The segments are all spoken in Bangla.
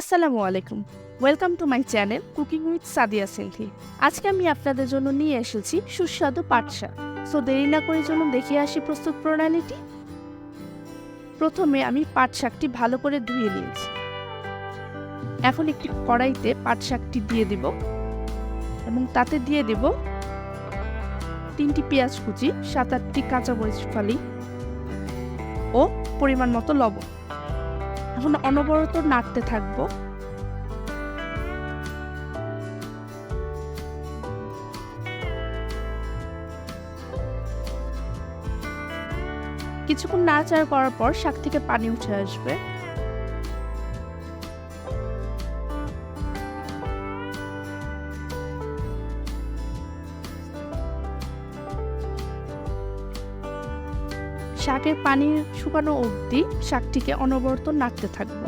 আসসালামু আলাইকুম। Welcome to my channel cooking with Sadia Sinthi. আজকে আমি আপনাদের জন্য নিয়ে এসেছি সুস্বাদু পাট শাক। সো দেরি না করে চলুন দেখে আসি প্রস্তুত প্রণালীটি। প্রথমে আমি পাট শাকটি ভালো করে ধুয়ে নিয়েছি। এখন একটি কড়াইতে পাট শাকটি দিয়ে দেব এবং তাতে দিয়ে দেব 3টি পেঁয়াজ কুচি, 7-8টি কাঁচামরিচ ফালি ও পরিমাণ মতো লবণ। এখন অনবরত নাড়তে থাকবো। কিছুক্ষণ নাড়াচাড়া করার পর শাক থেকে পানি উঠে আসবে। শাকের পানি শুকানো অবধি শাকটিকে অনবরত নাড়তে থাকবো।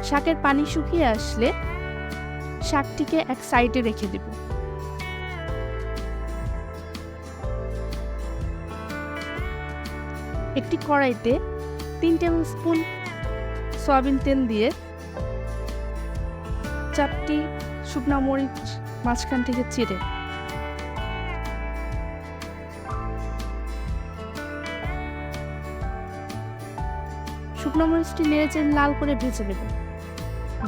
শাকের পানি শুকিয়ে আসলে শাকটিকে এক সাইডে রেখে দেব। একটি কড়াইতে 3 টেবিল স্পুন সয়াবিন তেল দিয়ে 4টি শুকনো মরিচ মাঝখান থেকে চিড়ে শুকনো মরিচটি নেড়েচেড়ে লাল করে ভেজে নেব।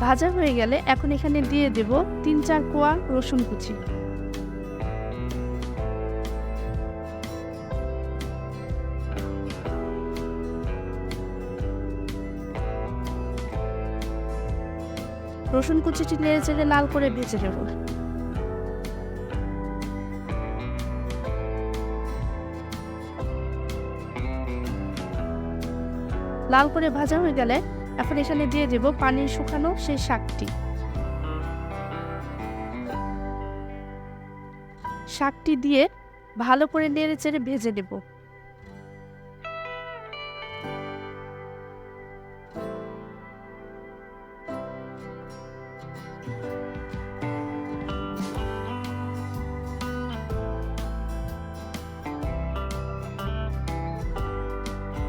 ভাজা হয়ে গেলে এখন এখানে দিয়ে দেব 3-4 কোয়া রসুন কুচি। রসুন কুচিটি নেড়েচেড়ে লাল করে ভেজে নেব। লাল করে ভাজা হয়ে গেলে এখন এখানে দিয়ে দেব পানি শুকানো সেই শাকটি। শাকটি দিয়ে ভালো করে নেড়েচেড়ে ভেজে নেব।